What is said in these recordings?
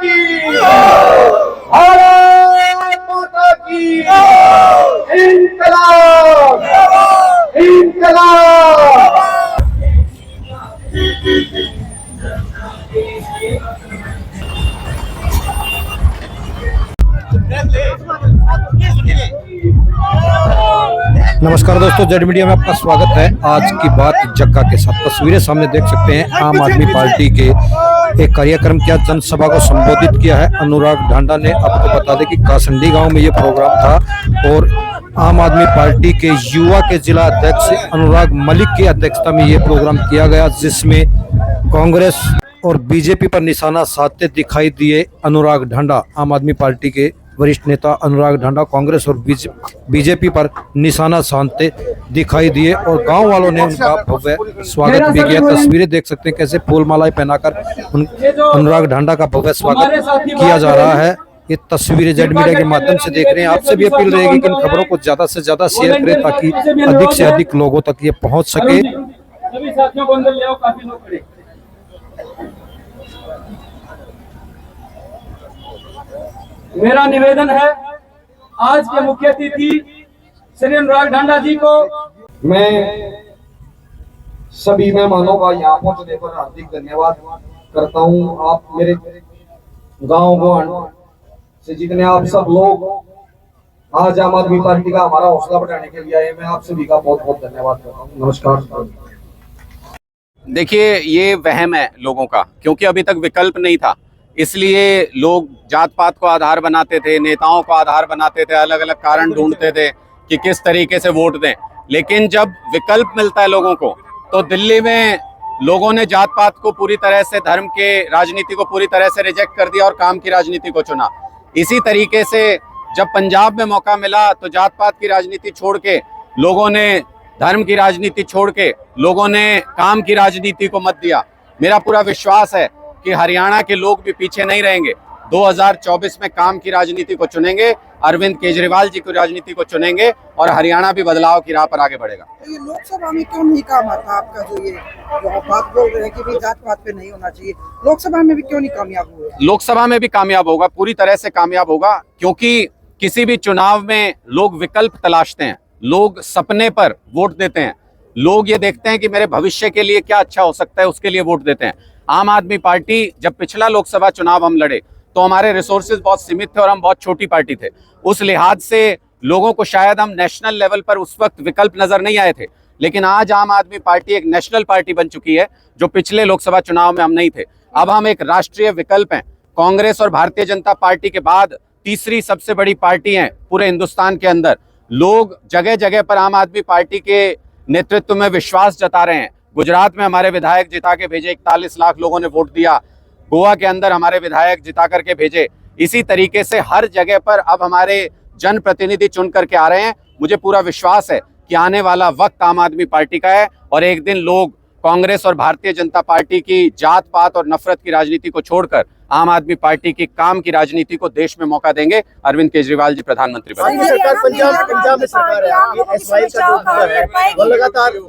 की, भारत माता की, इंकलाब, इंकलाब। नमस्कार दोस्तों, जेड मीडिया में आपका स्वागत है। आज की बात जग्गा के साथ तस्वीरें सामने देख सकते हैं। आम आदमी पार्टी के एक कार्यक्रम किया, जनसभा को संबोधित किया है अनुराग ढांडा ने। आपको बता दें कि कासंडी गांव में ये प्रोग्राम था और आम आदमी पार्टी के युवा के जिला अध्यक्ष अनुराग मलिक की अध्यक्षता में ये प्रोग्राम किया गया, जिसमें कांग्रेस और बीजेपी पर निशाना साधते दिखाई दिए अनुराग ढांडा। आम आदमी पार्टी के वरिष्ठ नेता अनुराग ढांडा कांग्रेस और बीजेपी पर निशाना साधते दिखाई दिए और गांव वालों ने उनका भव्य स्वागत भी किया। तस्वीरें देख सकते हैं कैसे फूल मालाएं पहनाकर अनुराग ढांडा का भव्य स्वागत किया जा रहा है। ये तस्वीरें जेड मीडिया के माध्यम से देख रहे हैं। आपसे भी अपील रहेगी कि इन खबरों को ज्यादा से ज्यादा शेयर करें ताकि अधिक से अधिक लोगों तक ये पहुंच सके। सभी साथियों को अंदर ले आओ, काफी लोग खड़े। मेरा निवेदन है आज के मुख्य अतिथि श्री अनुराग ढांडा जी को मैं सभी मेहमानों का यहाँ पहुंचने पर हार्दिक धन्यवाद करता हूँ। आप मेरे गांव गोंड से जितने आप सब लोग आज आम आदमी पार्टी का हमारा हौसला बढ़ाने के लिए आए, मैं आप सभी का बहुत बहुत धन्यवाद करता हूँ। नमस्कार। देखिए, ये वहम है लोगों का, क्योंकि अभी तक विकल्प नहीं था, इसलिए लोग जात पात को आधार बनाते थे, नेताओं को आधार बनाते थे, अलग अलग कारण ढूंढते थे कि किस तरीके से वोट दें। लेकिन जब विकल्प मिलता है लोगों को, तो दिल्ली में लोगों ने जात पात को पूरी तरह से, धर्म के राजनीति को पूरी तरह से रिजेक्ट कर दिया और काम की राजनीति को चुना। इसी तरीके से जब पंजाब में मौका मिला तो जात पात की राजनीति छोड़ के लोगों ने, धर्म की राजनीति छोड़ के लोगों ने काम की राजनीति को मत दिया। मेरा पूरा विश्वास है कि हरियाणा के लोग भी पीछे नहीं रहेंगे। 2024 में काम की राजनीति को चुनेंगे, अरविंद केजरीवाल जी की राजनीति को चुनेंगे और हरियाणा भी बदलाव की राह पर आगे बढ़ेगा। तो ये लोकसभा में क्यों नहीं काम आता आपका, जो बात बोल रहे हैं कि जात पात पे नहीं होना चाहिए, लोकसभा में भी क्यों नहीं कामयाब हुए? लोकसभा में भी कामयाब होगा, पूरी तरह से कामयाब होगा, क्योंकि किसी भी चुनाव में लोग विकल्प तलाशते हैं, लोग सपने पर वोट देते हैं, लोग ये देखते हैं कि मेरे भविष्य के लिए क्या अच्छा हो सकता है, उसके लिए वोट देते हैं। आम आदमी पार्टी, जब पिछला लोकसभा चुनाव हम लड़े तो हमारे रिसोर्सेज बहुत सीमित थे और हम बहुत छोटी पार्टी थे। उस लिहाज से लोगों को शायद हम नेशनल लेवल पर उस वक्त विकल्प नजर नहीं आए थे, लेकिन आज आम आदमी पार्टी एक नेशनल पार्टी बन चुकी है, जो पिछले लोकसभा चुनाव में हम नहीं थे। अब हम एक राष्ट्रीय विकल्प हैं। कांग्रेस और भारतीय जनता पार्टी के बाद तीसरी सबसे बड़ी पार्टी है पूरे हिंदुस्तान के अंदर। लोग जगह जगह पर आम आदमी पार्टी के नेतृत्व में विश्वास जता रहे हैं। गुजरात में हमारे विधायक जिता के भेजे, 41 लाख लोगों ने वोट दिया। गोवा के अंदर हमारे विधायक जिता करके भेजे। इसी तरीके से हर जगह पर अब हमारे जनप्रतिनिधि चुन करके आ रहे हैं। मुझे पूरा विश्वास है कि आने वाला वक्त आम आदमी पार्टी का है और एक दिन लोग कांग्रेस और भारतीय जनता पार्टी की जात पात और नफरत की राजनीति को छोड़कर आम आदमी पार्टी की काम की राजनीति को देश में मौका देंगे। अरविंद केजरीवाल जी प्रधानमंत्री बनेंगे। पंजाब में सरकार है, एसवाई का जो मुद्दा है वो लगातार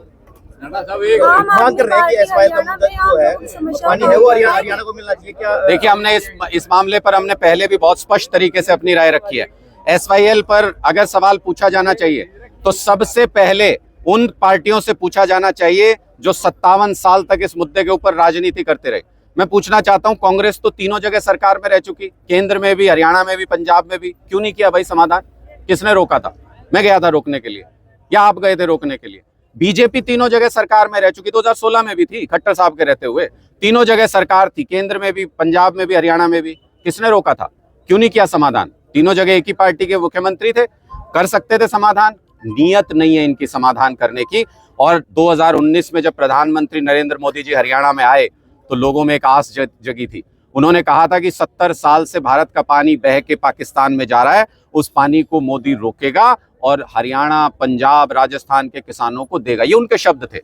मांग कर रहे हैं कि एसवाई का मुद्दा जो है पानी है वो हरियाणा को मिलना चाहिए। क्या देखिए, हमने इस मामले पर हमने पहले भी बहुत स्पष्ट तरीके से अपनी राय रखी है। एसवाईएल पर अगर सवाल पूछा जाना चाहिए तो सबसे पहले उन पार्टियों से पूछा जाना चाहिए जो 57 साल तक इस मुद्दे के ऊपर राजनीति करते रहे। मैं पूछना चाहता हूं, कांग्रेस तो तीनों जगह सरकार में रह चुकी, केंद्र में भी, हरियाणा में भी, पंजाब में भी, क्यों नहीं किया भाई समाधान? किसने रोका था? मैं गया था रोकने के लिए या आप गए थे रोकने के लिए? बीजेपी तीनों जगह सरकार में रह चुकी, 2016 में भी थी खट्टर साहब के रहते हुए, तीनों जगह सरकार थी, केंद्र में भी, पंजाब में भी, हरियाणा में भी। किसने रोका था? क्यों नहीं किया समाधान? तीनों जगह एक ही पार्टी के मुख्यमंत्री थे, कर सकते थे समाधान। नीयत नहीं है इनकी समाधान करने की। और 2019 में जब प्रधानमंत्री नरेंद्र मोदी जी हरियाणा में आए तो लोगों में एक आस जगी थी। उन्होंने कहा था कि 70 साल से भारत का पानी बह के पाकिस्तान में जा रहा है, उस पानी को मोदी रोकेगा और हरियाणा, पंजाब, राजस्थान के किसानों को देगा। ये उनके शब्द थे।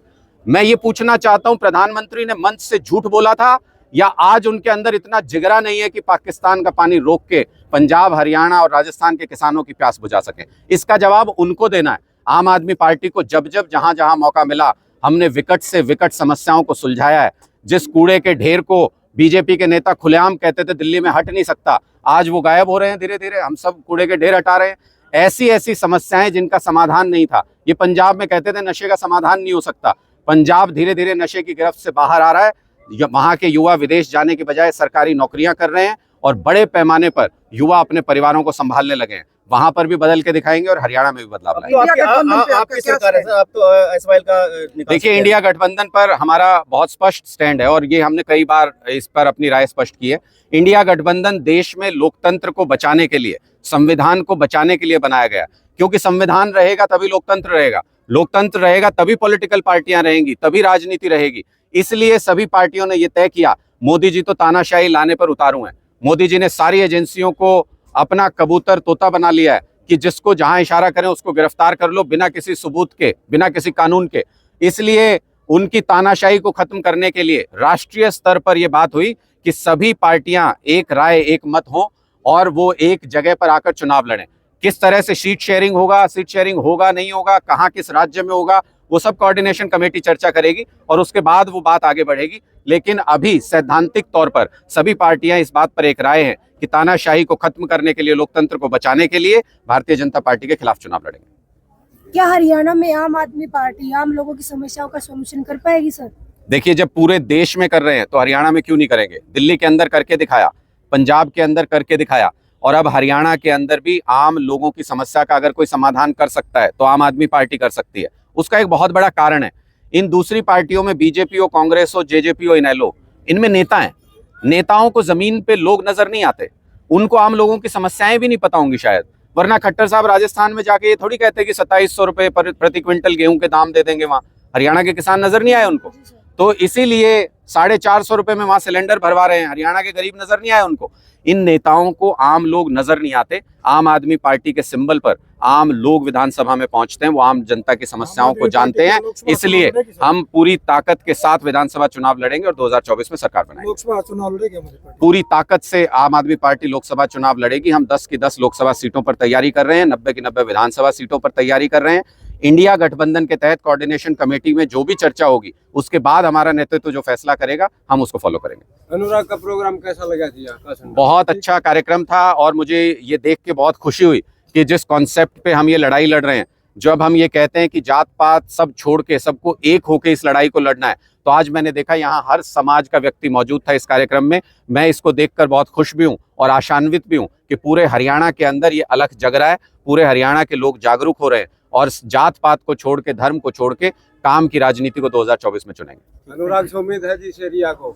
मैं ये पूछना चाहता हूं, प्रधानमंत्री ने मंच से झूठ बोला था या आज उनके अंदर इतना जिगरा नहीं है कि पाकिस्तान का पानी रोक के पंजाब, हरियाणा और राजस्थान के किसानों की प्यास बुझा सके? इसका जवाब उनको देना है। आम आदमी पार्टी को जब जब जहां जहां मौका मिला हमने विकट से विकट समस्याओं को सुलझाया है। जिस कूड़े के ढेर को बीजेपी के नेता खुलेआम कहते थे दिल्ली में हट नहीं सकता, आज वो गायब हो रहे हैं धीरे धीरे, हम सब कूड़े के ढेर हटा रहे हैं। ऐसी ऐसी समस्याएं जिनका समाधान नहीं था। ये पंजाब में कहते थे नशे का समाधान नहीं हो सकता, पंजाब धीरे धीरे नशे की गिरफ्त से बाहर आ रहा है। वहां के युवा विदेश जाने के बजाय सरकारी नौकरियां कर रहे हैं और बड़े पैमाने पर युवा अपने परिवारों को संभालने लगे हैं। वहां पर भी बदल के दिखाएंगे और हरियाणा में भी बदलाव लाएंगे। आपकी सरकार है सर, आप तो एसवाईएल का देखिए, इंडिया गठबंधन पर हमारा बहुत स्पष्ट स्टैंड है और ये हमने कई बार इस पर अपनी राय स्पष्ट की है। इंडिया गठबंधन देश में लोकतंत्र को बचाने के लिए, संविधान को बचाने के लिए बनाया गया, क्योंकि संविधान रहेगा तभी लोकतंत्र रहेगा, लोकतंत्र रहेगा तभी पॉलिटिकल पार्टियां रहेंगी, तभी राजनीति रहेगी। इसलिए सभी पार्टियों ने यह तय किया, मोदी जी तो तानाशाही लाने पर उतारू हैं। मोदी जी ने सारी एजेंसियों को अपना कबूतर तोता बना लिया है कि जिसको जहां इशारा करें उसको गिरफ्तार कर लो, बिना किसी सबूत के, बिना किसी कानून के। इसलिए उनकी तानाशाही को खत्म करने के लिए राष्ट्रीय स्तर पर यह बात हुई कि सभी पार्टियां एक राय एक मत हो और वो एक जगह पर आकर चुनाव लड़ें। किस तरह से सीट शेयरिंग होगा नहीं होगा, कहां किस राज्य में होगा, वो सब कोऑर्डिनेशन कमेटी चर्चा करेगी और उसके बाद वो बात आगे बढ़ेगी। लेकिन अभी सैद्धांतिक तौर पर सभी पार्टियां इस बात पर एक राय है कि तानाशाही को खत्म करने के लिए, लोकतंत्र को बचाने के लिए भारतीय जनता पार्टी के खिलाफ चुनाव लड़ेंगे। क्या हरियाणा में आम आदमी पार्टी आम लोगों की समस्याओं का सॉल्यूशन कर पाएगी सर? देखिए, जब पूरे देश में कर रहे हैं तो हरियाणा में क्यों नहीं करेंगे? दिल्ली के अंदर करके दिखाया, पंजाब के अंदर करके दिखाया और अब हरियाणा के अंदर भी आम लोगों की समस्या का अगर कोई समाधान कर सकता है तो आम आदमी पार्टी कर सकती है। उसका एक बहुत बड़ा कारण है, इन दूसरी पार्टियों में बीजेपी हो, कांग्रेस हो, जेजेपी हो, इनेलो, इनमें नेता हैं। नेताओं को जमीन पे लोग नजर नहीं आते, उनको आम लोगों की समस्याएं भी नहीं पता होंगी शायद, वरना खट्टर साहब राजस्थान में जाके ये थोड़ी कहते कि 2700 रुपए प्रति क्विंटल गेहूं के दाम दे देंगे, वहां हरियाणा के किसान नजर नहीं आए उनको। तो इसीलिए 450 रुपए में वहां सिलेंडर भरवा रहे हैं, हरियाणा के गरीब नजर नहीं आए उनको। इन नेताओं को आम लोग नजर नहीं आते। आम आदमी पार्टी के सिंबल पर आम लोग विधानसभा में पहुंचते हैं, वो आम जनता की समस्याओं को जानते हैं। इसलिए हम पूरी ताकत के साथ विधानसभा चुनाव लड़ेंगे और 2024 में सरकार बनाएंगे। लोकसभा चुनाव लड़ेगी पूरी ताकत से आम आदमी पार्टी लोकसभा चुनाव लड़ेगी। हम 10 की 10 लोकसभा सीटों पर तैयारी कर रहे हैं, 90 की 90 विधानसभा सीटों पर तैयारी कर रहे हैं। इंडिया गठबंधन के तहत कोऑर्डिनेशन कमेटी में जो भी चर्चा होगी उसके बाद हमारा नेतृत्व जो फैसला करेगा हम उसको फॉलो करेंगे। अनुराग का प्रोग्राम कैसा लगा थी? बहुत अच्छा कार्यक्रम था और मुझे ये देख के बहुत खुशी हुई कि जिस कॉन्सेप्ट पे हम ये लड़ाई लड़ रहे हैं, जब हम ये कहते हैं कि जात पात सब छोड़ के सबको एक होके इस लड़ाई को लड़ना है, तो आज मैंने देखा यहाँ हर समाज का व्यक्ति मौजूद था इस कार्यक्रम में। मैं इसको देखकर बहुत खुश भी हूँ और आशान्वित भी हूँ कि पूरे हरियाणा के अंदर ये अलख जग रहा है, पूरे हरियाणा के लोग जागरूक हो रहे हैं और जात पात को छोड़ के, धर्म को छोड़ के काम की राजनीति को 2024 में चुनेंगे। अनुराग से उम्मीद है जी एरिया को